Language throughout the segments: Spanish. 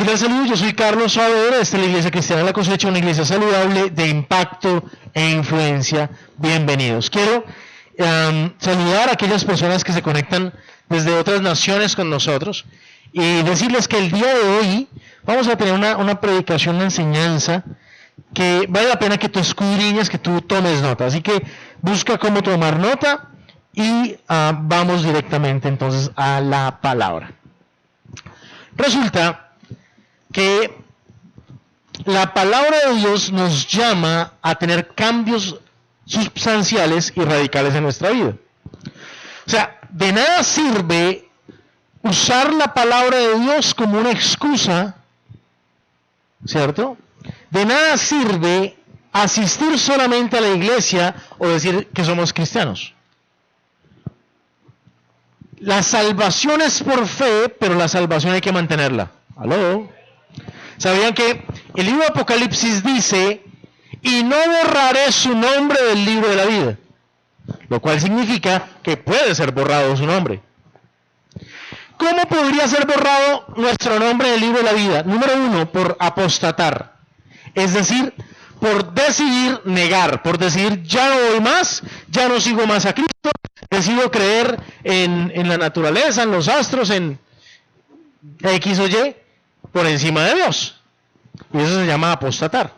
cordial saludo, yo soy Carlos Saavedra, esta es la Iglesia Cristiana La Cosecha, una iglesia saludable de impacto e influencia. Bienvenidos. Quiero saludar a aquellas personas que se conectan desde otras naciones con nosotros y decirles que el día de hoy vamos a tener una predicación, una enseñanza que vale la pena que tú escudriñes, que tú tomes nota. Así que busca cómo tomar nota y vamos directamente entonces a la palabra. Resulta que la palabra de Dios nos llama a tener cambios sustanciales y radicales en nuestra vida. O sea, de nada sirve usar la palabra de Dios como una excusa, ¿cierto? De nada sirve asistir solamente a la iglesia o decir que somos cristianos. La salvación es por fe, pero la salvación hay que mantenerla. ¿Aló? ¿Sabían que el libro de Apocalipsis dice, y no borraré su nombre del libro de la vida? Lo cual significa que puede ser borrado su nombre. ¿Cómo podría ser borrado nuestro nombre del libro de la vida? Número 1, por apostatar. Es decir, por decidir negar, por decir ya no voy más, ya no sigo más a Cristo, decido creer en la naturaleza, en los astros, en X o Y, por encima de Dios. Y eso se llama apostatar.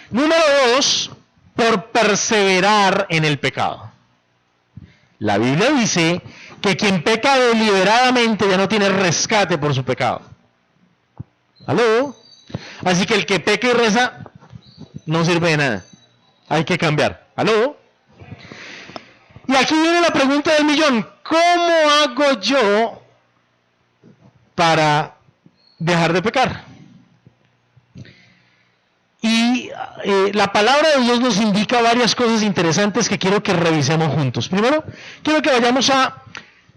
Número 2, por perseverar en el pecado. La Biblia dice que quien peca deliberadamente ya no tiene rescate por su pecado. ¿Aló? Así que el que peca y reza no sirve de nada. Hay que cambiar. ¿Aló? Y aquí viene la pregunta del millón. ¿Cómo hago yo para dejar de pecar? Y la palabra de Dios nos indica varias cosas interesantes que quiero que revisemos juntos. Primero, quiero que vayamos a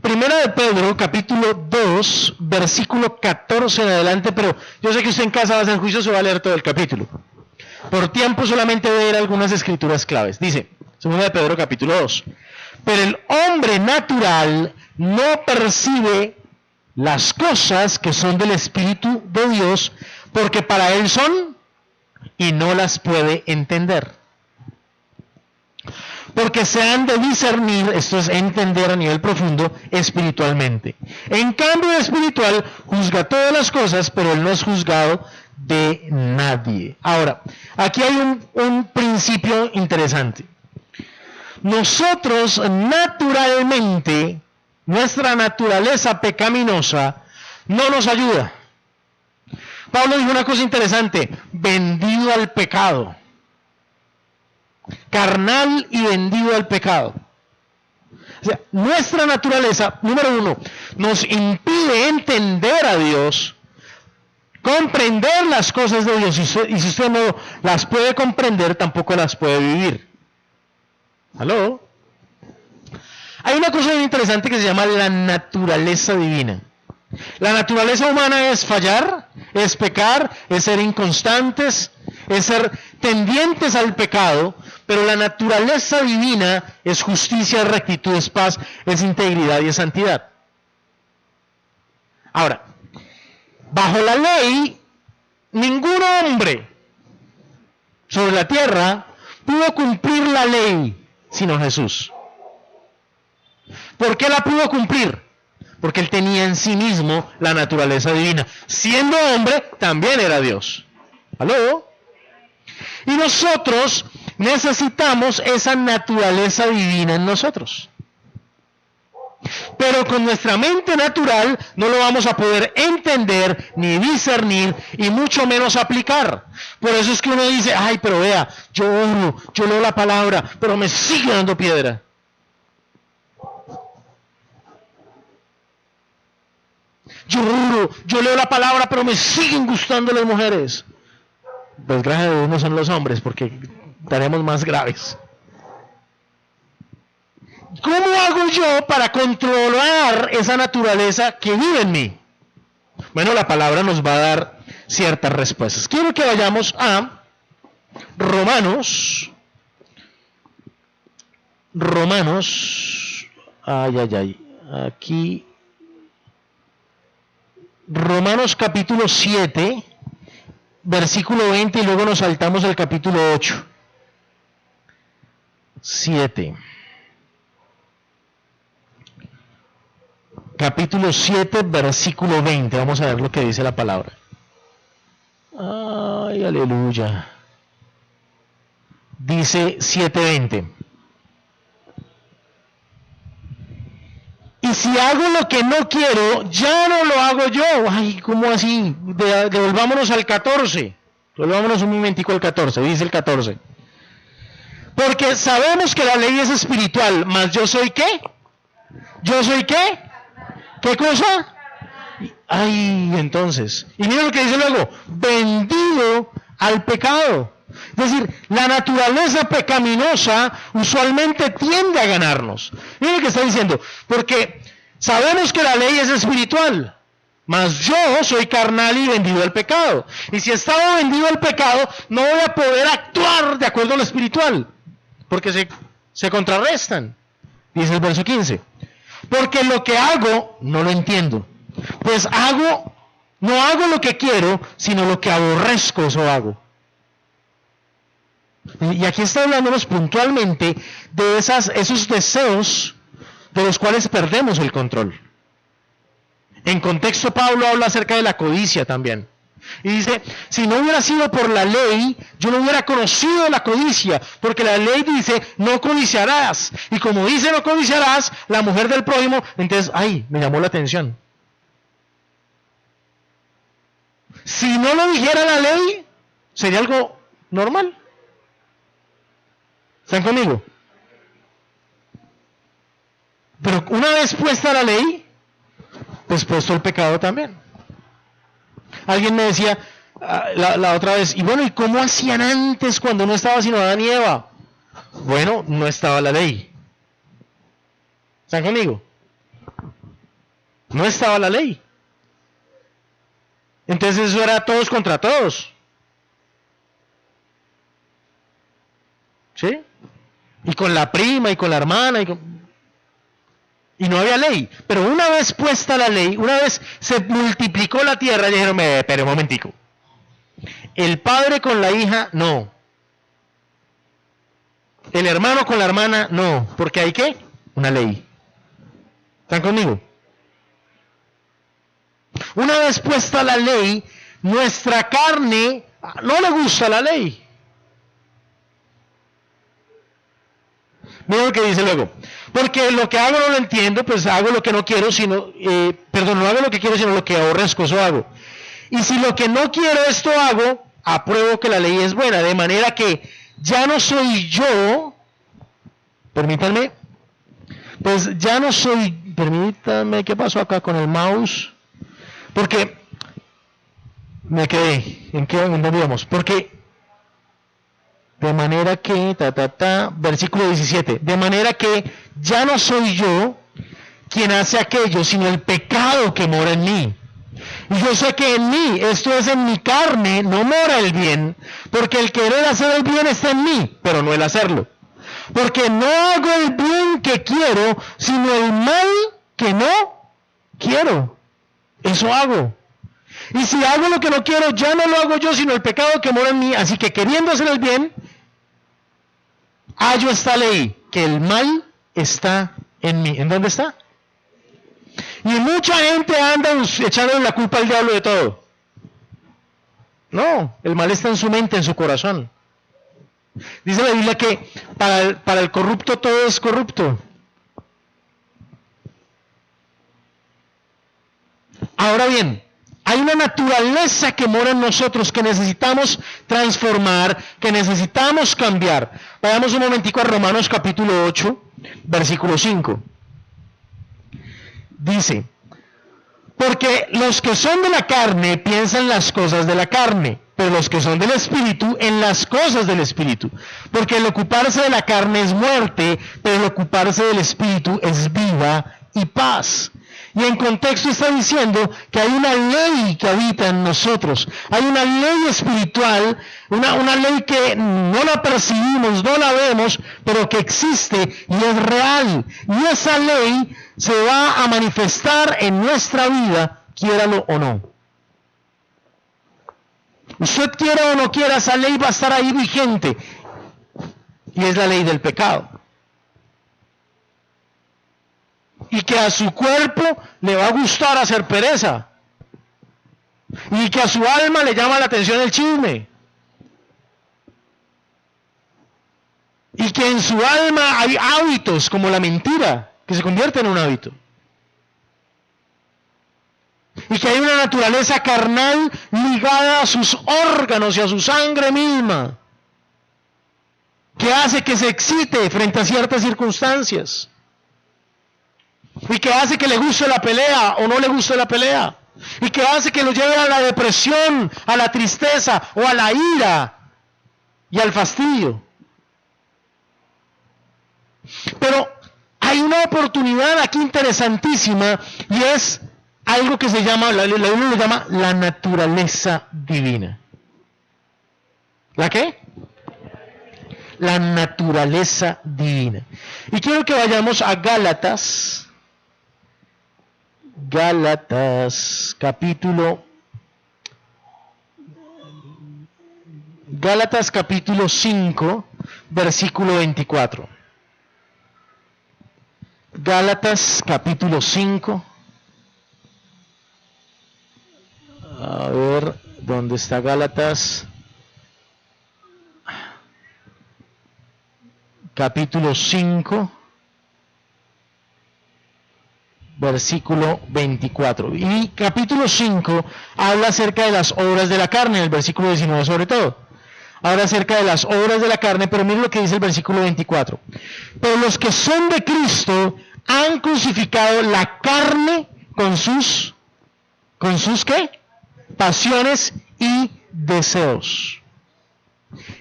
1 de Pedro, capítulo 2, versículo 14 en adelante, pero yo sé que usted en casa va a hacer juicio, se va a leer todo el capítulo. Por tiempo solamente voy a leer algunas escrituras claves. Dice, 2 de Pedro, capítulo 2, pero el hombre natural no percibe las cosas que son del Espíritu de Dios, porque para él son y no las puede entender. Porque se han de discernir, esto es entender a nivel profundo, espiritualmente. En cambio, el espiritual juzga todas las cosas, pero él no es juzgado de nadie. Ahora, aquí hay un principio interesante. Nosotros naturalmente, nuestra naturaleza pecaminosa no nos ayuda. Pablo dijo una cosa interesante, vendido al pecado. Carnal y vendido al pecado. O sea, nuestra naturaleza, número 1, nos impide entender a Dios, comprender las cosas de Dios, y si usted no las puede comprender, tampoco las puede vivir. ¿Aló? Hay una cosa muy interesante que se llama la naturaleza divina. La naturaleza humana es fallar, es pecar, es ser inconstantes, es ser tendientes al pecado, pero la naturaleza divina es justicia, es rectitud, es paz, es integridad y es santidad. Ahora, bajo la ley, ningún hombre sobre la tierra pudo cumplir la ley sino Jesús. ¿Por qué la pudo cumplir? Porque él tenía en sí mismo la naturaleza divina. Siendo hombre, también era Dios. ¿Aló? Y nosotros necesitamos esa naturaleza divina en nosotros. Pero con nuestra mente natural no lo vamos a poder entender, ni discernir, y mucho menos aplicar. Por eso es que uno dice, ay, pero vea, yo oro, yo leo la palabra, pero me sigue dando piedra. Yo oro, yo leo la palabra, pero me siguen gustando las mujeres. Pues gracias a Dios no son los hombres, porque estaremos más graves. ¿Cómo hago yo para controlar esa naturaleza que vive en mí? Bueno, la palabra nos va a dar ciertas respuestas. Quiero que vayamos a Romanos, aquí, Romanos capítulo 7, versículo 20, y luego nos saltamos al capítulo 8. 7. Capítulo 7, versículo 20. Vamos a ver lo que dice la palabra. Ay, aleluya. Dice 7:20. Y si hago lo que no quiero, ya no lo hago yo. Ay, ¿cómo así? Devolvámonos al 14. Devolvámonos un momentico al 14. Dice el 14. Porque sabemos que la ley es espiritual, mas ¿yo soy qué? ¿Yo soy qué? ¿Qué cosa? Ay, entonces. Y mira lo que dice luego. Vendido al pecado. Es decir, la naturaleza pecaminosa usualmente tiende a ganarnos. Mira lo que está diciendo. Porque sabemos que la ley es espiritual, mas yo soy carnal y vendido al pecado. Y si he estado vendido al pecado, no voy a poder actuar de acuerdo a lo espiritual. Porque se contrarrestan. Dice el verso 15. Porque lo que hago, no lo entiendo. Pues no hago lo que quiero, sino lo que aborrezco, eso hago. Y aquí está hablándonos puntualmente de esos deseos de los cuales perdemos el control. En contexto, Pablo habla acerca de la codicia también. Y dice, si no hubiera sido por la ley, yo no hubiera conocido la codicia, porque la ley dice, no codiciarás. Y como dice no codiciarás, la mujer del prójimo, entonces, ay, me llamó la atención. Si no lo dijera la ley, sería algo normal. ¿Están conmigo? Pero una vez puesta la ley, pues puesto el pecado también. Alguien me decía la otra vez, y bueno, ¿y cómo hacían antes cuando no estaba sino Adán y Eva? Bueno, no estaba la ley. ¿Están conmigo? No estaba la ley. Entonces eso era todos contra todos. ¿Sí? Y con la prima y con la hermana y no había ley. Pero una vez puesta la ley, una vez se multiplicó la tierra, dijeron, espera un momentico. El padre con la hija, no. El hermano con la hermana, no. Porque hay ¿qué? Una ley. ¿Están conmigo? Una vez puesta la ley, nuestra carne no le gusta la ley. Mira lo que dice luego. Porque lo que hago no lo entiendo, pues hago lo que no quiero, no hago lo que quiero, sino lo que aborrezco, eso hago. Y si lo que no quiero esto hago, apruebo que la ley es buena, de manera que ya no soy yo, permítanme, permítanme, ¿qué pasó acá con el mouse? Porque me quedé, ¿en dónde íbamos? Porque de manera que, versículo 17, de manera que ya no soy yo quien hace aquello, sino el pecado que mora en mí. Y yo sé que en mí, esto es en mi carne, no mora el bien, porque el querer hacer el bien está en mí, pero no el hacerlo. Porque no hago el bien que quiero, sino el mal que no quiero. Eso hago. Y si hago lo que no quiero, ya no lo hago yo, sino el pecado que mora en mí. Así que queriendo hacer el bien, hallo esta ley, que el mal está en mí. ¿En dónde está? Y mucha gente anda echando la culpa al diablo de todo. No, el mal está en su mente, en su corazón. Dice la Biblia que para el corrupto todo es corrupto. Ahora bien, hay una naturaleza que mora en nosotros que necesitamos transformar, que necesitamos cambiar. Vayamos un momentico a Romanos capítulo 8, versículo 5. Dice, porque los que son de la carne piensan las cosas de la carne, pero los que son del Espíritu en las cosas del Espíritu. Porque el ocuparse de la carne es muerte, pero el ocuparse del Espíritu es vida y paz. Y en contexto está diciendo que hay una ley que habita en nosotros. Hay una ley espiritual, una ley que no la percibimos, no la vemos, pero que existe y es real. Y esa ley se va a manifestar en nuestra vida quiéralo o no. Usted quiera o no quiera, esa ley va a estar ahí vigente. Y es la ley del pecado. Y que a su cuerpo le va a gustar hacer pereza. Y que a su alma le llama la atención el chisme. Y que en su alma hay hábitos como la mentira, que se convierte en un hábito. Y que hay una naturaleza carnal ligada a sus órganos y a su sangre misma, que hace que se excite frente a ciertas circunstancias. Y que hace que le guste la pelea o no le guste la pelea. Y que hace que lo lleve a la depresión, a la tristeza o a la ira y al fastidio. Pero hay una oportunidad aquí interesantísima y es algo que se llama, la Biblia lo llama la naturaleza divina. ¿La qué? La naturaleza divina. Y quiero que vayamos a Gálatas capítulo 5, versículo 24. Gálatas capítulo 5. A ver, ¿dónde está Gálatas? Capítulo 5, versículo 24. Y capítulo 5 habla acerca de las obras de la carne, en el versículo 19 sobre todo. Habla acerca de las obras de la carne, pero miren lo que dice el versículo 24. Pero los que son de Cristo han crucificado la carne con sus ¿qué? Pasiones y deseos.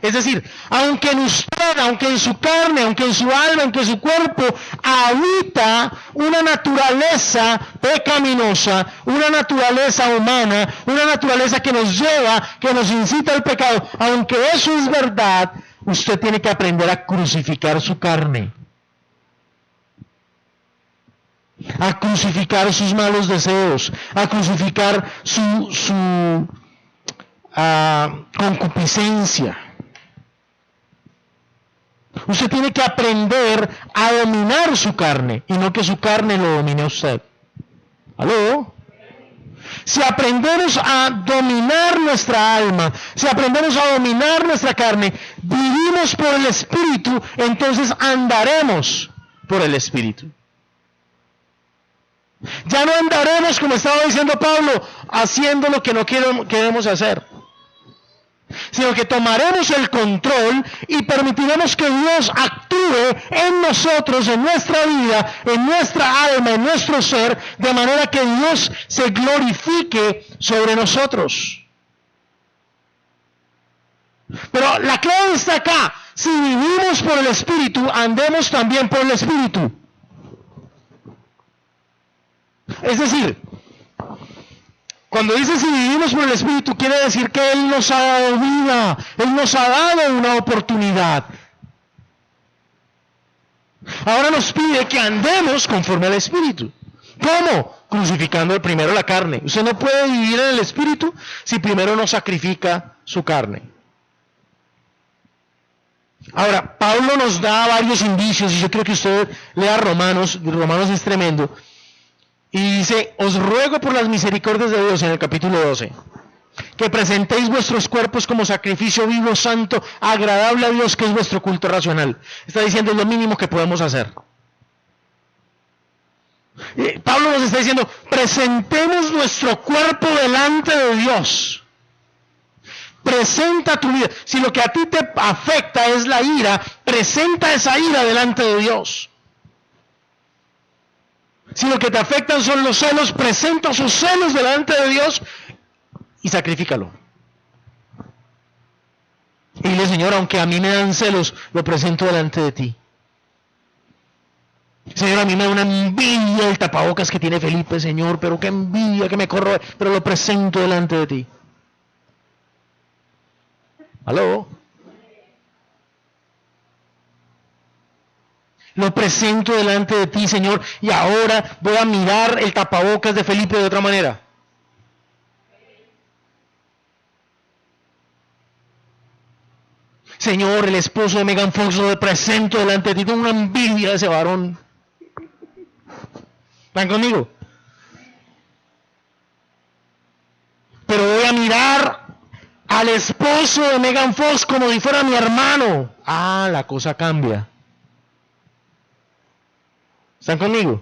Es decir, aunque en usted, aunque en su carne, aunque en su alma, aunque en su cuerpo habita una naturaleza pecaminosa, una naturaleza humana, una naturaleza que nos lleva, que nos incita al pecado, aunque eso es verdad, usted tiene que aprender a crucificar su carne, a crucificar sus malos deseos, a crucificar su concupiscencia. Usted tiene que aprender a dominar su carne y no que su carne lo domine a usted. ¿Aló? Si aprendemos a dominar nuestra alma, si aprendemos a dominar nuestra carne, vivimos por el Espíritu, entonces andaremos por el Espíritu. Ya no andaremos, como estaba diciendo Pablo, haciendo lo que no queremos hacer, sino que tomaremos el control y permitiremos que Dios actúe en nosotros, en nuestra vida, en nuestra alma, en nuestro ser, de manera que Dios se glorifique sobre nosotros. Pero la clave está acá. Si vivimos por el Espíritu, andemos también por el Espíritu. Es decir, cuando dice si vivimos por el Espíritu, quiere decir que Él nos ha dado vida, Él nos ha dado una oportunidad. Ahora nos pide que andemos conforme al Espíritu. ¿Cómo? Crucificando primero la carne. Usted no puede vivir en el Espíritu si primero no sacrifica su carne. Ahora, Pablo nos da varios indicios, y yo creo que usted lea Romanos es tremendo. Y dice, os ruego por las misericordias de Dios en el capítulo 12, que presentéis vuestros cuerpos como sacrificio vivo, santo, agradable a Dios, que es vuestro culto racional. Está diciendo es lo mínimo que podemos hacer. Pablo nos está diciendo, presentemos nuestro cuerpo delante de Dios. Presenta tu vida. Si lo que a ti te afecta es la ira, presenta esa ira delante de Dios. Si lo que te afectan son los celos, presenta sus celos delante de Dios y sacrifícalo. Y dile, Señor, aunque a mí me dan celos, lo presento delante de ti. Señor, a mí me da una envidia el tapabocas que tiene Felipe, Señor, pero qué envidia que me corroe, pero lo presento delante de ti. ¿Aló? Lo presento delante de ti, Señor, y ahora voy a mirar el tapabocas de Felipe de otra manera. Señor, el esposo de Megan Fox lo presento delante de ti, tengo una envidia de ese varón. ¿Están conmigo? Pero voy a mirar al esposo de Megan Fox como si fuera mi hermano. Ah, la cosa cambia. ¿Están conmigo?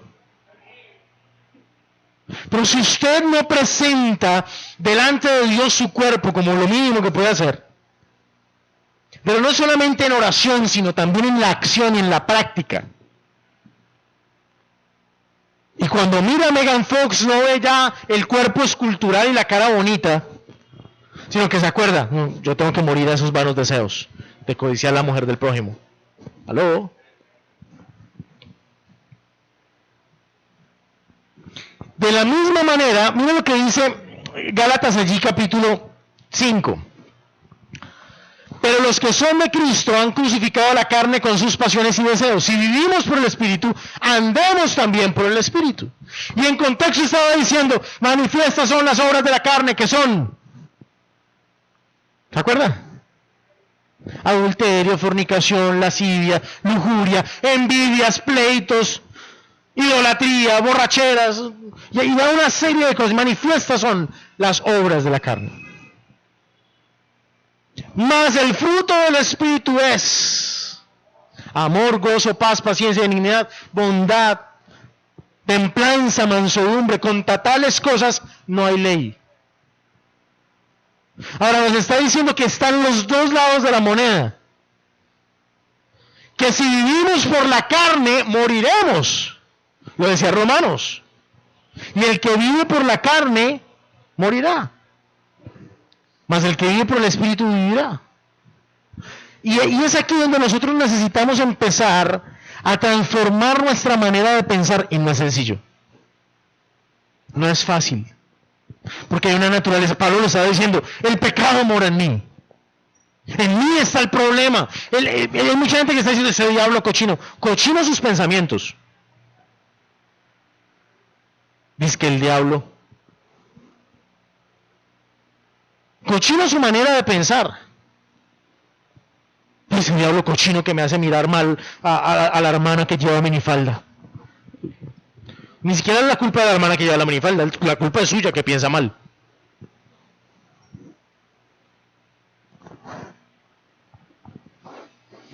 Pero si usted no presenta delante de Dios su cuerpo como lo mínimo que puede hacer, pero no solamente en oración, sino también en la acción y en la práctica. Y cuando mira a Megan Fox no ve ya el cuerpo escultural y la cara bonita, sino que se acuerda, yo tengo que morir a esos vanos deseos de codiciar a la mujer del prójimo. ¿Aló? De la misma manera, mira lo que dice Gálatas allí capítulo 5. Pero los que son de Cristo han crucificado la carne con sus pasiones y deseos. Si vivimos por el Espíritu, andemos también por el Espíritu. Y en contexto estaba diciendo, manifiestas son las obras de la carne que son. ¿Se acuerda? Adulterio, fornicación, lascivia, lujuria, envidias, pleitos, idolatría, borracheras, y da una serie de cosas. Manifiestas son las obras de la carne. Mas el fruto del Espíritu es amor, gozo, paz, paciencia, benignidad, bondad, templanza, mansedumbre. Contra tales cosas no hay ley. Ahora nos está diciendo que están los dos lados de la moneda. Que si vivimos por la carne, moriremos. Lo decía Romanos. Y el que vive por la carne, morirá. Mas el que vive por el Espíritu vivirá. Y es aquí donde nosotros necesitamos empezar a transformar nuestra manera de pensar. Y no es sencillo. No es fácil. Porque hay una naturaleza. Pablo lo estaba diciendo, el pecado mora en mí. En mí está el problema. Hay mucha gente que está diciendo, ese diablo cochino. Cochino sus pensamientos. Dice que el diablo. Cochino su manera de pensar. Es el diablo cochino que me hace mirar mal a la hermana que lleva minifalda. Ni siquiera es la culpa de la hermana que lleva la minifalda, la culpa es suya que piensa mal.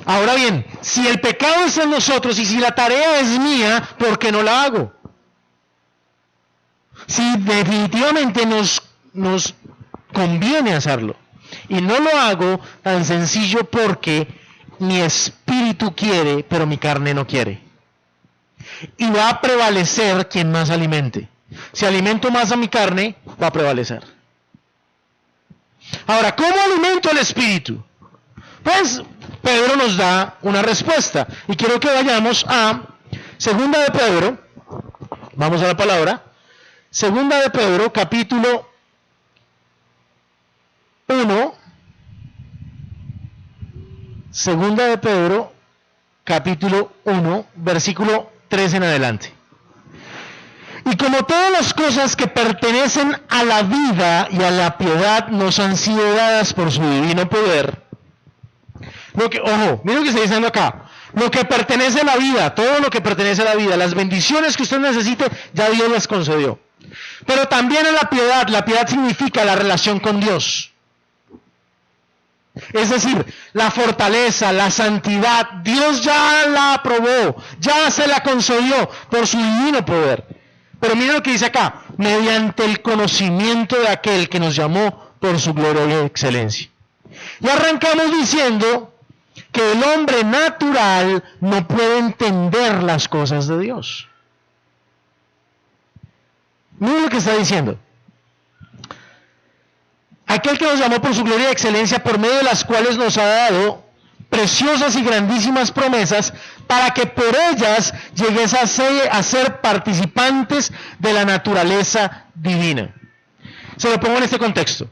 Ahora bien, si el pecado es en nosotros y si la tarea es mía, ¿por qué no la hago? Si definitivamente nos conviene hacerlo. Y no lo hago tan sencillo porque mi espíritu quiere, pero mi carne no quiere. Y va a prevalecer quien más alimente. Si alimento más a mi carne, va a prevalecer. Ahora, ¿cómo alimento el espíritu? Pues Pedro nos da una respuesta. Y quiero que vayamos a Segunda de Pedro. Vamos a la palabra. Segunda de Pedro, capítulo 1. Segunda de Pedro, capítulo 1, versículo 3 en adelante. Y como todas las cosas que pertenecen a la vida y a la piedad nos han sido dadas por su divino poder. Ojo, miren lo que está diciendo acá. Lo que pertenece a la vida, todo lo que pertenece a la vida, las bendiciones que usted necesite, ya Dios las concedió. Pero también a la piedad significa la relación con Dios. Es decir, la fortaleza, la santidad, Dios ya la aprobó, ya se la concedió por su divino poder. Pero miren lo que dice acá, mediante el conocimiento de aquel que nos llamó por su gloria y excelencia. Y arrancamos diciendo que el hombre natural no puede entender las cosas de Dios. Miren lo que está diciendo. Aquel que nos llamó por su gloria y excelencia, por medio de las cuales nos ha dado preciosas y grandísimas promesas, para que por ellas llegues a ser participantes de la naturaleza divina. Se lo pongo en este contexto.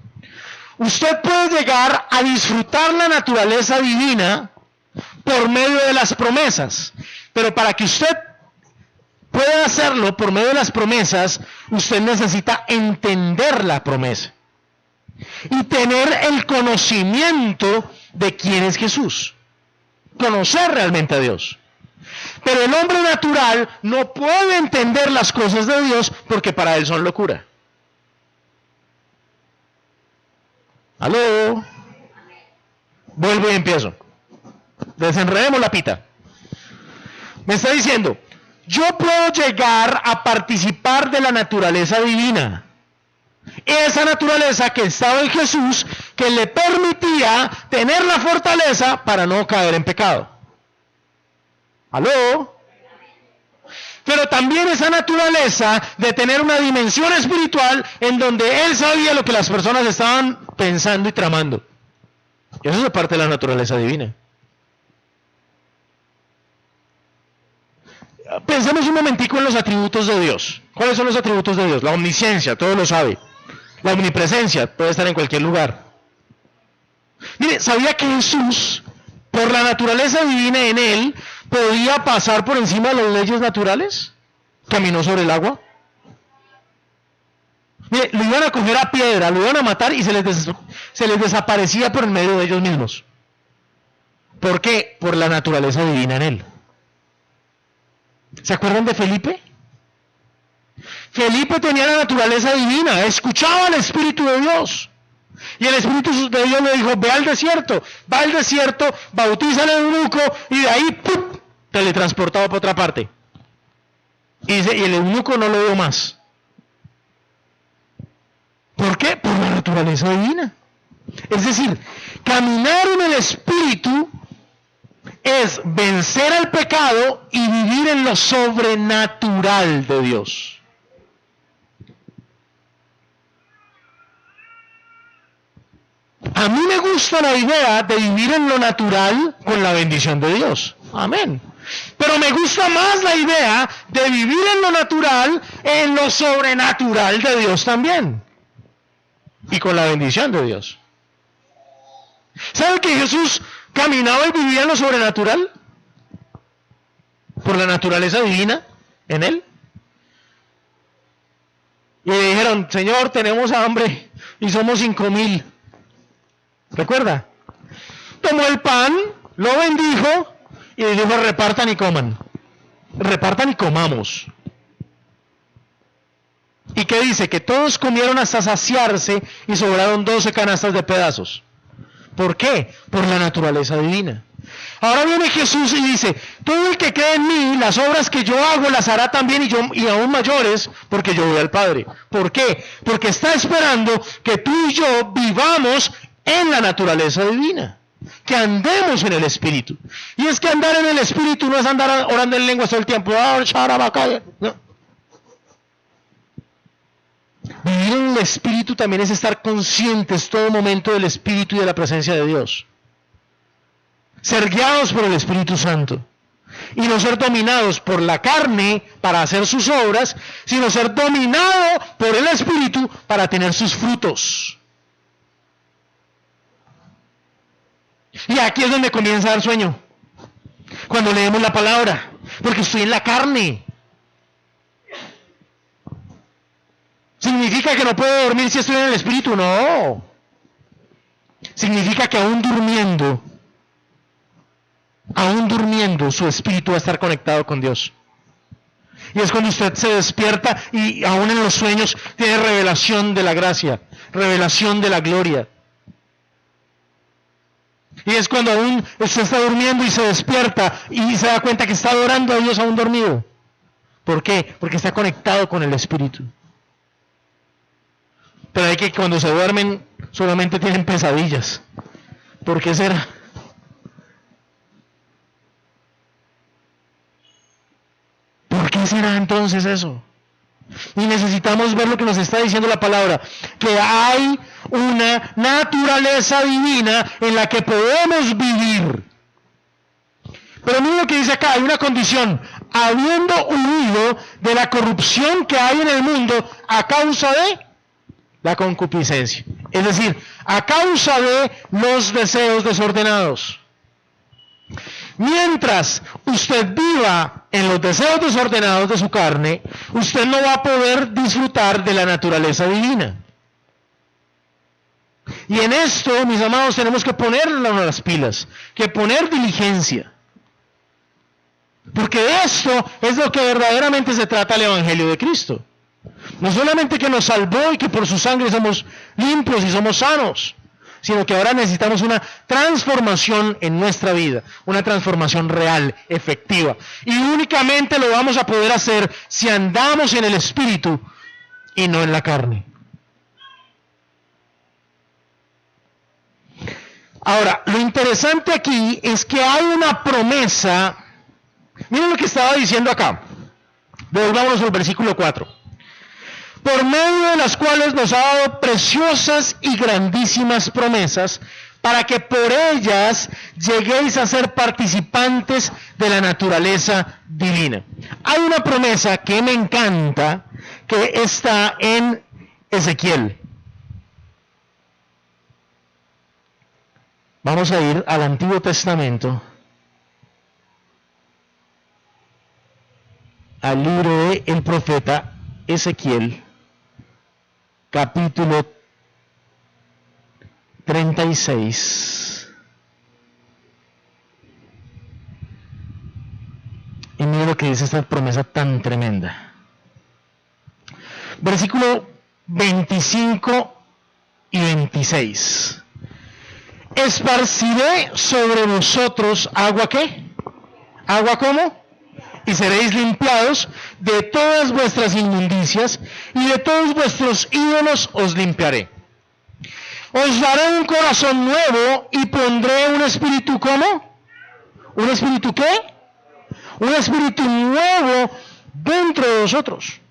Usted puede llegar a disfrutar la naturaleza divina por medio de las promesas, pero para que usted pueda hacerlo por medio de las promesas, usted necesita entender la promesa y tener el conocimiento de quién es Jesús. Conocer realmente a Dios. Pero el hombre natural no puede entender las cosas de Dios porque para él son locura. ¿Aló? Vuelvo y empiezo. Desenredemos la pita. Me está diciendo, yo puedo llegar a participar de la naturaleza divina. Esa naturaleza que estaba en Jesús, que le permitía tener la fortaleza para no caer en pecado. ¿Aló? Pero también esa naturaleza de tener una dimensión espiritual en donde él sabía lo que las personas estaban pensando y tramando. Eso es parte de la naturaleza divina. Pensemos un momentico en los atributos de Dios. ¿Cuáles son los atributos de Dios? La omnisciencia, todo lo sabe. La omnipresencia, puede estar en cualquier lugar. Mire, ¿sabía que Jesús, por la naturaleza divina en él, podía pasar por encima de las leyes naturales? Caminó sobre el agua. Mire, lo iban a coger a piedra, lo iban a matar y se les desaparecía por en medio de ellos mismos. ¿Por qué? Por la naturaleza divina en él. ¿Se acuerdan de Felipe? Felipe tenía la naturaleza divina, escuchaba al Espíritu de Dios. Y el Espíritu de Dios le dijo, ve al desierto, va al desierto, bautiza al eunuco y de ahí ¡pum!, teletransportado para otra parte. Y dice, y el eunuco no lo vio más. ¿Por qué? Por la naturaleza divina. Es decir, caminar en el Espíritu es vencer al pecado y vivir en lo sobrenatural de Dios. A mí me gusta la idea de vivir en lo natural con la bendición de Dios. Amén. Pero me gusta más la idea de vivir en lo natural, en lo sobrenatural de Dios también. Y con la bendición de Dios. ¿Sabe que Jesús caminaba y vivía en lo sobrenatural? Por la naturaleza divina en él. Y le dijeron, Señor, tenemos hambre y somos 5,000. ¿Recuerda? Tomó el pan, lo bendijo y le dijo, repartan y coman. Repartan y comamos. ¿Y qué dice? Que todos comieron hasta saciarse y sobraron 12 canastas de pedazos. ¿Por qué? Por la naturaleza divina. Ahora viene Jesús y dice, todo el que cree en mí, las obras que yo hago las hará también y aún mayores, porque yo voy al Padre. ¿Por qué? Porque está esperando que tú y yo vivamos en la naturaleza divina, que andemos en el Espíritu. Y es que andar en el Espíritu no es andar orando en lenguas todo el tiempo. No. Vivir en el Espíritu también es estar conscientes todo momento del Espíritu y de la presencia de Dios. Ser guiados por el Espíritu Santo. Y no ser dominados por la carne para hacer sus obras, sino ser dominado por el Espíritu para tener sus frutos. Y aquí es donde comienza a dar sueño. Cuando leemos la palabra. Porque estoy en la carne. ¿Significa que no puedo dormir si estoy en el Espíritu? No. Significa que aún durmiendo, su espíritu va a estar conectado con Dios. Y es cuando usted se despierta y aún en los sueños tiene revelación de la gracia, revelación de la gloria. Y es cuando aún usted está durmiendo y se despierta y se da cuenta que está adorando a Dios aún dormido. ¿Por qué? Porque está conectado con el Espíritu. Pero hay que cuando se duermen solamente tienen pesadillas. ¿Por qué será? ¿Por qué será entonces eso? Y necesitamos ver lo que nos está diciendo la palabra, que hay una naturaleza divina en la que podemos vivir. Pero miren lo que dice acá, hay una condición, habiendo huido de la corrupción que hay en el mundo a causa de la concupiscencia. Es decir, a causa de los deseos desordenados. Mientras usted viva en los deseos desordenados de su carne, usted no va a poder disfrutar de la naturaleza divina. Y en esto, mis amados, tenemos que ponerle a las pilas, que poner diligencia. Porque de esto es lo que verdaderamente se trata el Evangelio de Cristo. No solamente que nos salvó y que por su sangre somos limpios y somos sanos, sino que ahora necesitamos una transformación en nuestra vida, una transformación real, efectiva. Y únicamente lo vamos a poder hacer si andamos en el Espíritu y no en la carne. Ahora, lo interesante aquí es que hay una promesa. Miren lo que estaba diciendo acá. Volvámonos al versículo 4. Por medio de las cuales nos ha dado preciosas y grandísimas promesas, para que por ellas lleguéis a ser participantes de la naturaleza divina. Hay una promesa que me encanta, que está en Ezequiel. Vamos a ir al Antiguo Testamento, al libro de el profeta Ezequiel, capítulo 36. Y mira lo que dice esta promesa tan tremenda. Versículo 25 y 26. Esparciré sobre vosotros agua, ¿qué? ¿Agua cómo? Y seréis limpiados de todas vuestras inmundicias, y de todos vuestros ídolos os limpiaré. Os daré un corazón nuevo y pondré un espíritu, ¿cómo? ¿Un espíritu qué? Un espíritu nuevo dentro de vosotros.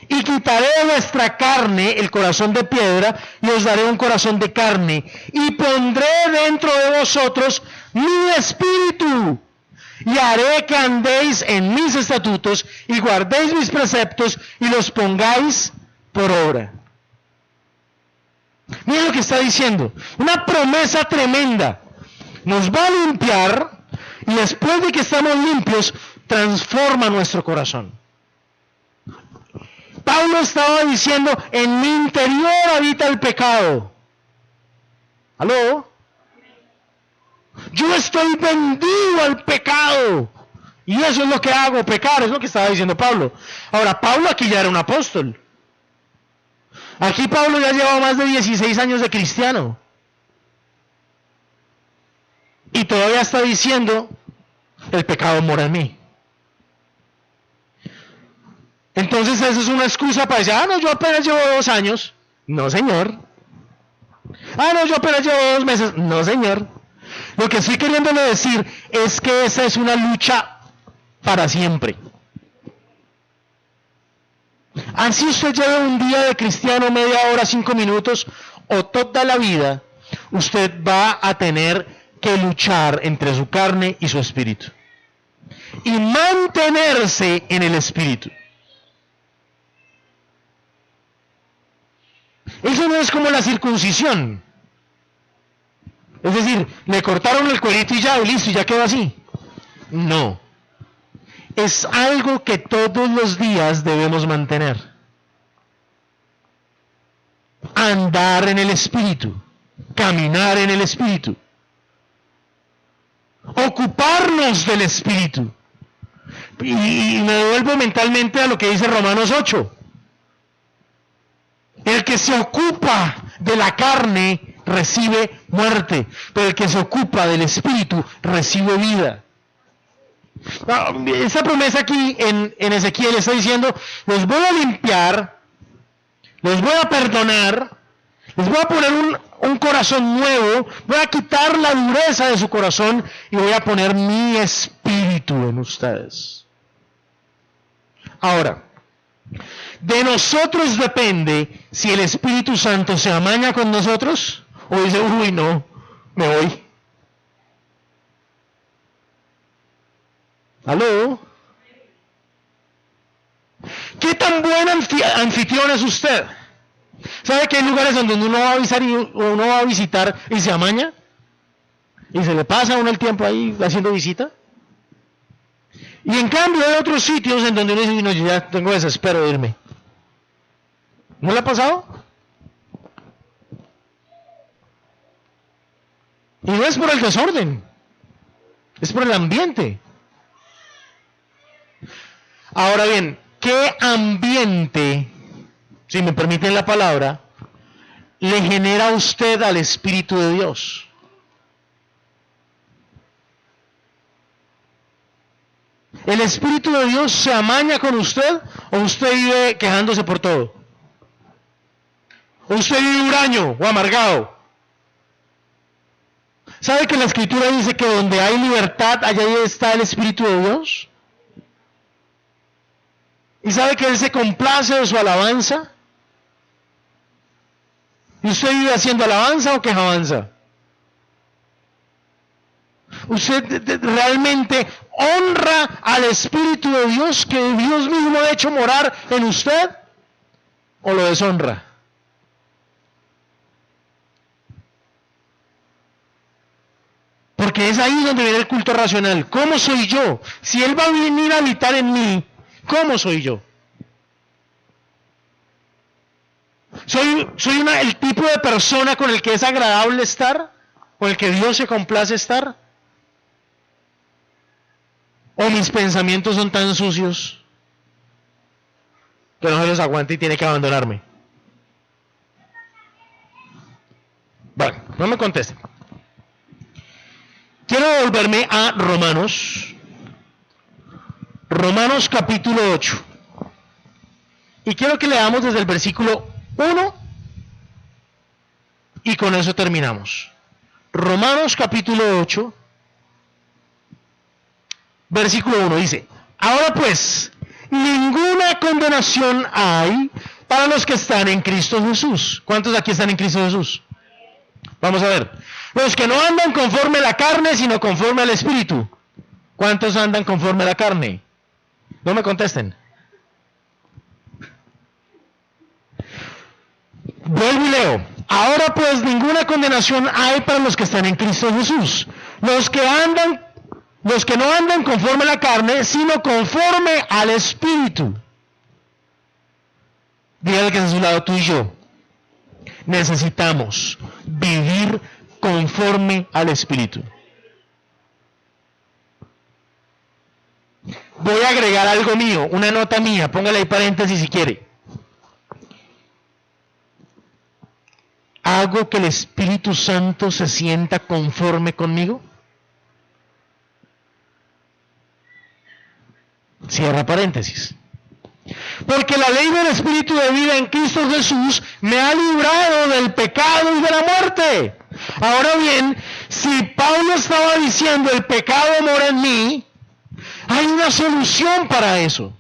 Y quitaré de vuestra carne el corazón de piedra, y os daré un corazón de carne, y pondré dentro de vosotros mi espíritu, y haré que andéis en mis estatutos, y guardéis mis preceptos, y los pongáis por obra. Miren lo que está diciendo, una promesa tremenda. Nos va a limpiar, y después de que estamos limpios, transforma nuestro corazón. Pablo estaba diciendo, en mi interior habita el pecado. ¿Aló? Yo estoy vendido al pecado. Y eso es lo que hago, pecar, es lo que estaba diciendo Pablo. Ahora, Pablo aquí ya era un apóstol. Aquí Pablo ya llevaba más de 16 años de cristiano. Y todavía está diciendo, el pecado mora en mí. Entonces eso es una excusa para decir, no, yo apenas llevo 2 años. No, señor. No, yo apenas llevo 2 meses. No, señor. Lo que estoy queriéndole decir es que esa es una lucha para siempre. Así usted lleve un día de cristiano, media hora, 5 minutos, o toda la vida, usted va a tener que luchar entre su carne y su espíritu. Y mantenerse en el espíritu. Eso no es como la circuncisión. Es decir, le cortaron el cuerito y ya, y listo, y ya quedó así. No. Es algo que todos los días debemos mantener. Andar en el Espíritu. Caminar en el Espíritu. Ocuparnos del Espíritu. Y me devuelvo mentalmente a lo que dice Romanos 8. El que se ocupa de la carne recibe muerte, pero el que se ocupa del Espíritu recibe vida. Esta promesa aquí en Ezequiel está diciendo, los voy a limpiar, los voy a perdonar, les voy a poner un corazón nuevo, voy a quitar la dureza de su corazón y voy a poner mi espíritu en ustedes. Ahora, de nosotros depende si el Espíritu Santo se amaña con nosotros o dice, uy, no, me voy. ¿Aló? ¿Qué tan buen anfitrión es usted? ¿Sabe que hay lugares donde uno va a avisar y uno va a visitar y se amaña? Y se le pasa a uno el tiempo ahí haciendo visita. Y en cambio hay otros sitios en donde uno dice, no, yo ya tengo desespero de irme. ¿No le ha pasado? es por el desorden, es por el ambiente. Ahora bien, ¿qué ambiente, si me permiten la palabra, le genera a usted al Espíritu de Dios? ¿El Espíritu de Dios se amaña con usted o usted vive quejándose por todo? ¿O usted vive huraño o amargado? ¿Sabe que la Escritura dice que donde hay libertad, allá está el Espíritu de Dios? ¿Y sabe que Él se complace de su alabanza? ¿Y usted vive haciendo alabanza o quejabanza? ¿Usted realmente honra al Espíritu de Dios que Dios mismo ha hecho morar en usted? ¿O lo deshonra? Porque es ahí donde viene el culto racional. ¿Cómo soy yo? Si Él va a venir a habitar en mí, ¿cómo soy yo? ¿Soy el tipo de persona con el que es agradable estar? ¿Con el que Dios se complace estar? ¿O mis pensamientos son tan sucios que no se los aguanta y tiene que abandonarme? Bueno, no me contesten. Quiero volverme a Romanos capítulo 8. Y quiero que leamos desde el versículo 1 y con eso terminamos. Romanos capítulo 8, versículo 1 dice: ahora pues, ninguna condenación hay para los que están en Cristo Jesús. ¿Cuántos aquí están en Cristo Jesús? Vamos a ver. Los que no andan conforme a la carne, sino conforme al Espíritu. ¿Cuántos andan conforme a la carne? No me contesten. Vuelvo y leo. Ahora pues ninguna condenación hay para los que están en Cristo Jesús. Los que no andan conforme a la carne, sino conforme al Espíritu. Dígale que es a su lado, tú y yo necesitamos vivir conforme al Espíritu. Voy a agregar algo mío, una nota mía, póngale ahí paréntesis si quiere. ¿Hago que el Espíritu Santo se sienta conforme conmigo? Cierra paréntesis. Porque la ley del Espíritu de vida en Cristo Jesús me ha librado del pecado y de la muerte. Ahora bien, si Pablo estaba diciendo el pecado mora en mí, hay una solución para eso.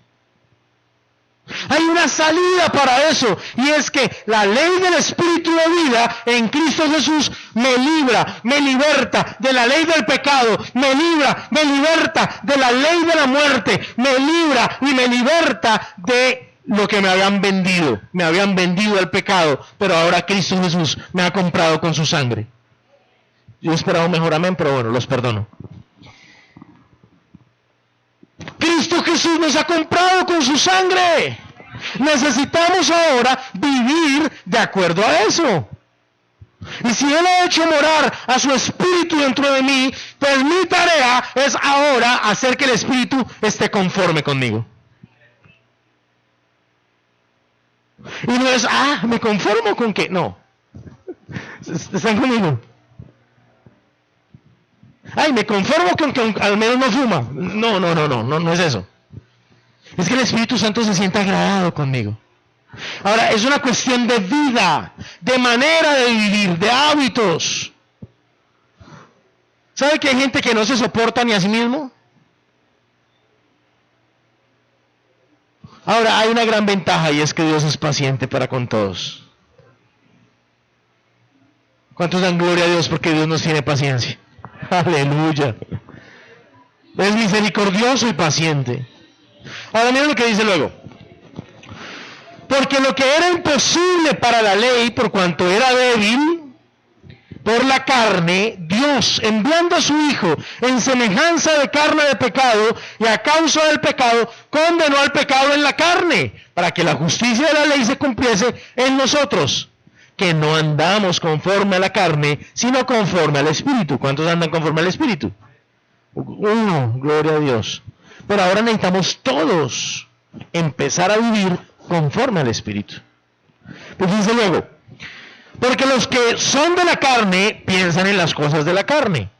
Hay una salida para eso, y es que la ley del Espíritu de vida en Cristo Jesús me libra, me liberta de la ley del pecado, me libra, me liberta de la ley de la muerte, me libra y me liberta de lo que me habían vendido. Me habían vendido el pecado, pero ahora Cristo Jesús me ha comprado con su sangre. Yo esperaba un mejor amén, pero bueno, los perdono. Cristo Jesús nos ha comprado con su sangre. Necesitamos ahora vivir de acuerdo a eso. Y si Él ha hecho morar a su Espíritu dentro de mí, pues mi tarea es ahora hacer que el Espíritu esté conforme conmigo. Y no es, me conformo con que, no. ¿Están conmigo? Me conformo con que al menos no fuma. No es eso. Es que el Espíritu Santo se siente agradado conmigo. Ahora, es una cuestión de vida, de manera de vivir, de hábitos. ¿Sabe que hay gente que no se soporta ni a sí mismo? Ahora, hay una gran ventaja y es que Dios es paciente para con todos. ¿Cuántos dan gloria a Dios porque Dios nos tiene paciencia? Aleluya. Es misericordioso y paciente. Ahora miren lo que dice luego. Porque lo que era imposible para la ley, por cuanto era débil por la carne, Dios, enviando a su Hijo en semejanza de carne de pecado, y a causa del pecado, condenó al pecado en la carne, para que la justicia de la ley se cumpliese en nosotros, que no andamos conforme a la carne, sino conforme al Espíritu. ¿Cuántos andan conforme al Espíritu? Uno, gloria a Dios. Pero ahora necesitamos todos empezar a vivir conforme al Espíritu. Pues dice luego, porque los que son de la carne piensan en las cosas de la carne,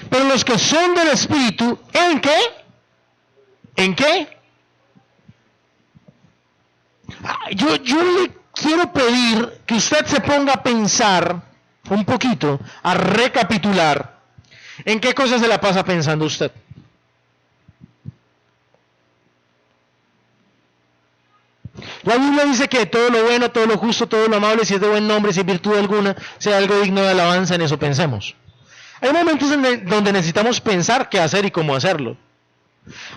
pero los que son del Espíritu, ¿en qué? ¿En qué? Yo le quiero pedir que usted se ponga a pensar un poquito, a recapitular, ¿en qué cosas se la pasa pensando usted? La Biblia dice que todo lo bueno, todo lo justo, todo lo amable, si es de buen nombre, si es virtud alguna, sea algo digno de alabanza, en eso pensemos. Hay momentos donde necesitamos pensar qué hacer y cómo hacerlo.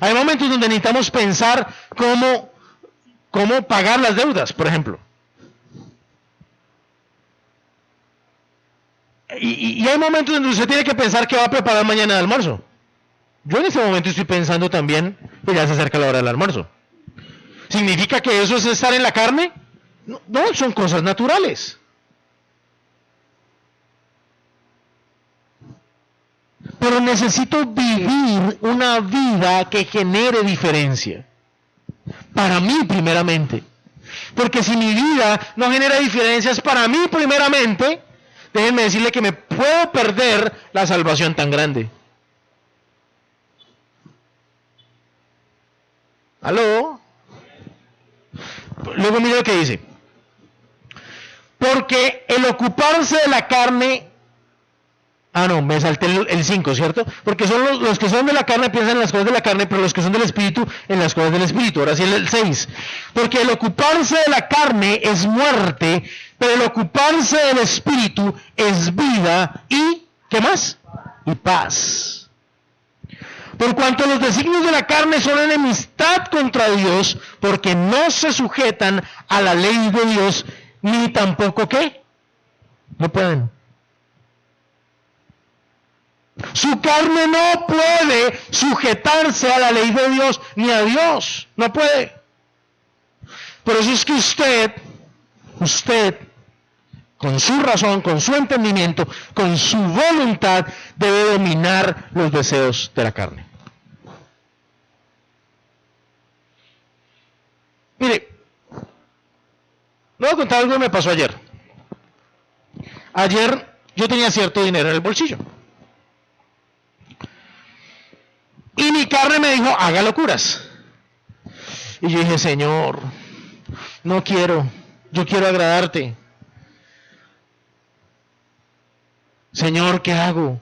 Hay momentos donde necesitamos pensar cómo pagar las deudas, por ejemplo. Y hay momentos donde usted tiene que pensar qué va a preparar mañana de almuerzo. Yo en este momento estoy pensando también que ya se acerca la hora del almuerzo. ¿Significa que eso es estar en la carne? No, son cosas naturales. Pero necesito vivir una vida que genere diferencia. Para mí primeramente. Porque si mi vida no genera diferencias para mí primeramente, déjenme decirle que me puedo perder la salvación tan grande. ¿Aló? Luego mire lo que dice. Porque el ocuparse de la carne... me salté el 5, ¿cierto? Porque son los que son de la carne piensan en las cosas de la carne, pero los que son del Espíritu en las cosas del Espíritu. Ahora sí el 6. Porque el ocuparse de la carne es muerte, pero el ocuparse del Espíritu es vida y... ¿qué más? Y paz. Por cuanto los designios de la carne son enemistad contra Dios, porque no se sujetan a la ley de Dios, ni tampoco ¿qué? No pueden. Su carne no puede sujetarse a la ley de Dios ni a Dios. No puede. Por eso es que usted, con su razón, con su entendimiento, con su voluntad, debe dominar los deseos de la carne. Mire, le voy a contar algo que me pasó ayer. Ayer yo tenía cierto dinero en el bolsillo. Y mi carne me dijo, haga locuras. Y yo dije, Señor, no quiero, yo quiero agradarte. Señor, ¿qué hago?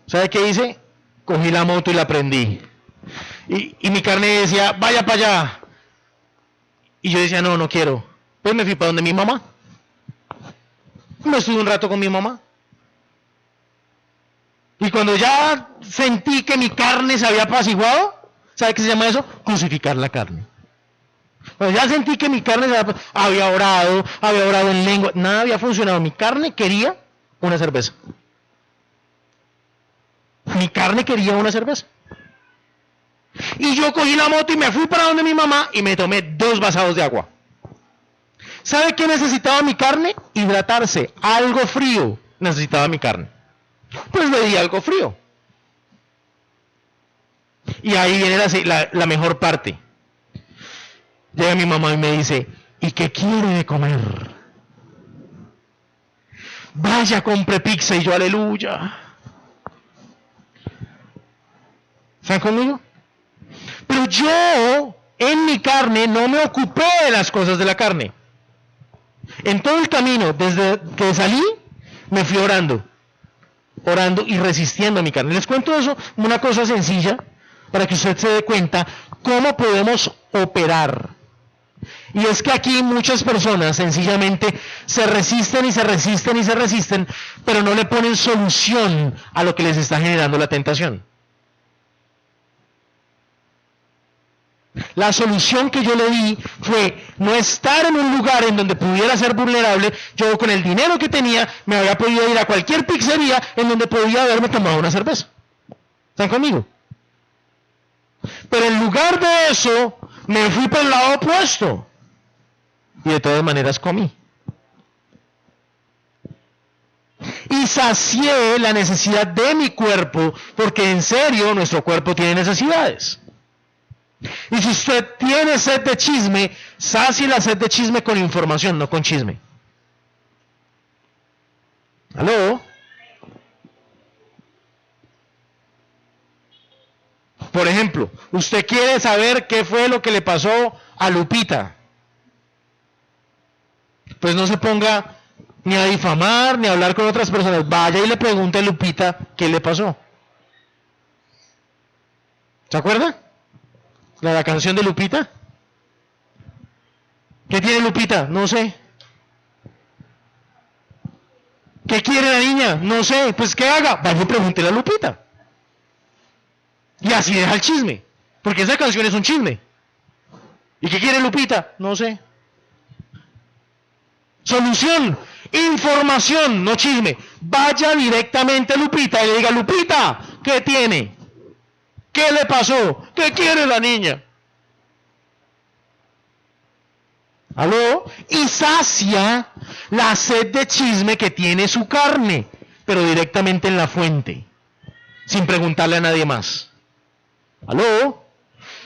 ¿Sabe qué hice? Cogí la moto y la prendí. Y mi carne decía, vaya para allá. Y yo decía, no quiero. Pues me fui para donde mi mamá. Me estuve un rato con mi mamá. Y cuando ya sentí que mi carne se había apaciguado, ¿sabe qué se llama eso? Crucificar la carne. Cuando ya sentí que mi carne había orado en lengua, nada había funcionado. Mi carne quería una cerveza. Mi carne quería una cerveza. Y yo cogí la moto y me fui para donde mi mamá y me tomé 2 vasados de agua. ¿Sabe qué necesitaba mi carne? Hidratarse. Algo frío necesitaba mi carne. Pues le di algo frío. Y ahí viene la mejor parte. Llega mi mamá y me dice, ¿y qué quiere de comer? Vaya, compre pizza. Y yo, aleluya. ¿Están conmigo? Pero yo, en mi carne, no me ocupé de las cosas de la carne. En todo el camino, desde que salí, me fui orando y resistiendo a mi carne. Les cuento eso, una cosa sencilla, para que usted se dé cuenta cómo podemos operar. Y es que aquí muchas personas sencillamente se resisten, pero no le ponen solución a lo que les está generando la tentación. La solución que yo le di fue no estar en un lugar en donde pudiera ser vulnerable. Yo con el dinero que tenía me había podido ir a cualquier pizzería en donde podía haberme tomado una cerveza. ¿Están conmigo? Pero en lugar de eso me fui por el lado opuesto. y de todas maneras comí. Y sacié la necesidad de mi cuerpo, porque en serio nuestro cuerpo tiene necesidades. Y si usted tiene sed de chisme, sacie la sed de chisme con información, no con chisme. ¿Aló? Por ejemplo, usted quiere saber qué fue lo que le pasó a Lupita. Pues no se ponga ni a difamar, ni a hablar con otras personas. Vaya y le pregunte a Lupita qué le pasó. ¿Se acuerda? La canción de Lupita. ¿Qué tiene Lupita? No sé. ¿Qué quiere la niña? No sé. Pues ¿qué haga? Vaya y pregúntele a Lupita. Y así deja el chisme. Porque esa canción es un chisme. ¿Y qué quiere Lupita? No sé. Solución. Información, no chisme. Vaya directamente a Lupita y le diga, Lupita, ¿qué tiene? ¿Qué le pasó? ¿Qué quiere la niña? ¿Aló? Y sacia la sed de chisme que tiene su carne, pero directamente en la fuente, sin preguntarle a nadie más. ¿Aló?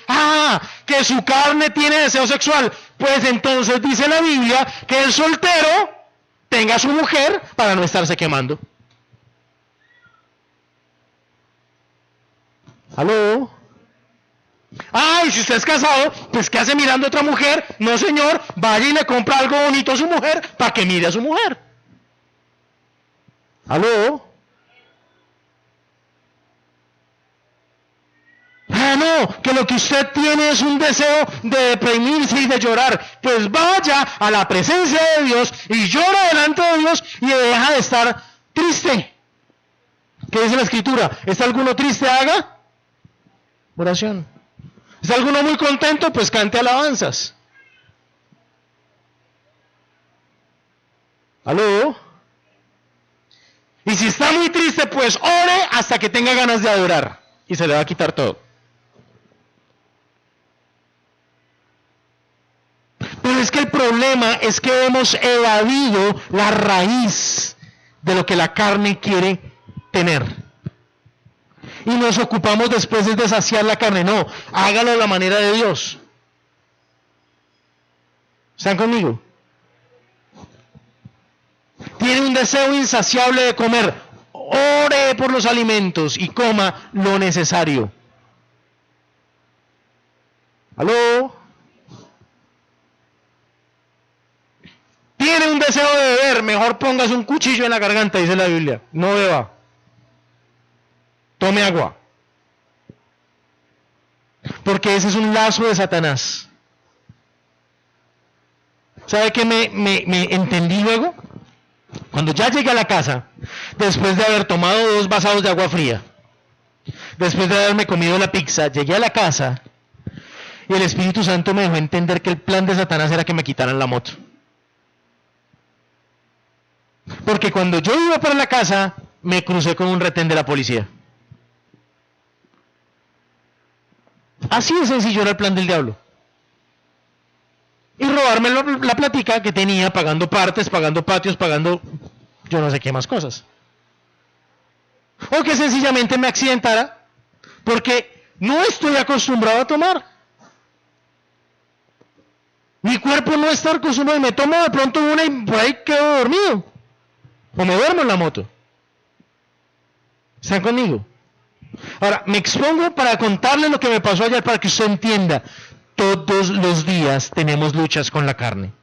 Ah, que su carne tiene deseo sexual. Pues entonces dice la Biblia que el soltero tenga a su mujer para no estarse quemando. ¿Aló? Ah, y si usted es casado, pues ¿qué hace mirando a otra mujer? No, señor, vaya y le compra algo bonito a su mujer para que mire a su mujer. ¿Aló? Ah, no, que lo que usted tiene es un deseo de deprimirse y de llorar. Pues vaya a la presencia de Dios y llora delante de Dios y deja de estar triste. ¿Qué dice la Escritura? ¿Está alguno triste? Haga oración. ¿Está alguno muy contento? Pues cante alabanzas. ¿Aló? Y si está muy triste, pues ore hasta que tenga ganas de adorar. Y se le va a quitar todo. Pero es que el problema es que hemos evadido la raíz de lo que la carne quiere tener. Y nos ocupamos después de saciar la carne. No, hágalo a la manera de Dios. ¿Están conmigo? Tiene un deseo insaciable de comer. Ore por los alimentos y coma lo necesario. ¿Aló? Tiene un deseo de beber. Mejor póngase un cuchillo en la garganta, dice la Biblia. No beba. Tome agua. Porque ese es un lazo de Satanás. ¿Sabe qué me entendí luego? Cuando ya llegué a la casa, después de haber tomado 2 vasados de agua fría, después de haberme comido la pizza, llegué a la casa y el Espíritu Santo me dejó entender que el plan de Satanás era que me quitaran la moto. Porque cuando yo iba para la casa, me crucé con un retén de la policía. Así de sencillo era el plan del diablo. Y robarme la plática que tenía pagando partes, pagando patios, pagando yo no sé qué más cosas. O que sencillamente me accidentara porque no estoy acostumbrado a tomar. Mi cuerpo no está acostumbrado y me tomo de pronto una y por ahí quedo dormido. O me duermo en la moto. ¿Están conmigo? Ahora, me expongo para contarles lo que me pasó ayer para que usted entienda. Todos los días tenemos luchas con la carne.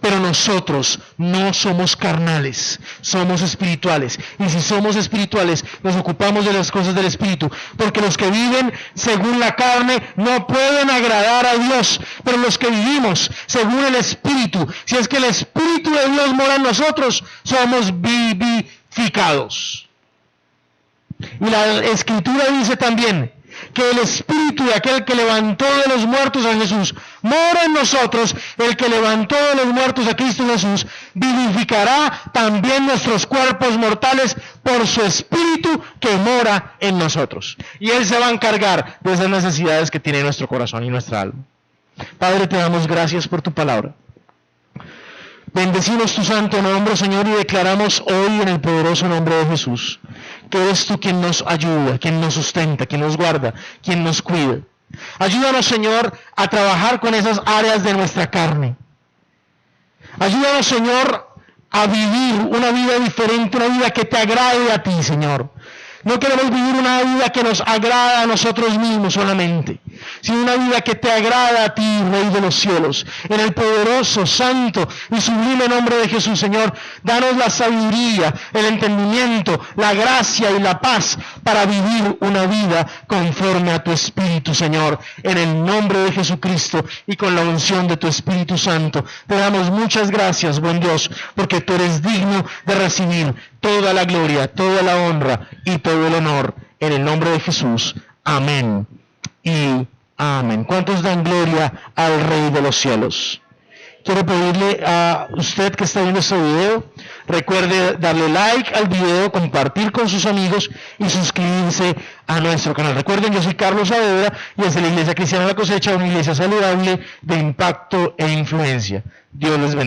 Pero nosotros no somos carnales, somos espirituales. Y si somos espirituales, nos ocupamos de las cosas del espíritu. Porque los que viven según la carne no pueden agradar a Dios. Pero los que vivimos según el espíritu, si es que el espíritu de Dios mora en nosotros, somos vivificados. Y la Escritura dice también que el Espíritu de aquel que levantó de los muertos a Jesús mora en nosotros. El que levantó de los muertos a Cristo Jesús vivificará también nuestros cuerpos mortales por su Espíritu que mora en nosotros. Y Él se va a encargar de esas necesidades que tiene nuestro corazón y nuestra alma. Padre, te damos gracias por tu palabra. Bendecimos tu santo nombre, Señor, y declaramos hoy en el poderoso nombre de Jesús que eres tú quien nos ayuda, quien nos sustenta, quien nos guarda, quien nos cuida. Ayúdanos, Señor, a trabajar con esas áreas de nuestra carne. Ayúdanos, Señor, a vivir una vida diferente, una vida que te agrade a ti, Señor. No queremos vivir una vida que nos agrada a nosotros mismos solamente, sino una vida que te agrada a ti, Rey de los cielos. En el poderoso, santo y sublime nombre de Jesús, Señor, danos la sabiduría, el entendimiento, la gracia y la paz para vivir una vida conforme a tu Espíritu, Señor. En el nombre de Jesucristo y con la unción de tu Espíritu Santo, te damos muchas gracias, buen Dios, porque tú eres digno de recibir toda la gloria, toda la honra y todo el honor. En el nombre de Jesús. Amén y amén. ¿Cuántos dan gloria al Rey de los cielos? Quiero pedirle a usted que está viendo este video, recuerde darle like al video, compartir con sus amigos y suscribirse a nuestro canal. Recuerden, yo soy Carlos Saavedra y desde la Iglesia Cristiana La Cosecha, una iglesia saludable de impacto e influencia. Dios les bendiga.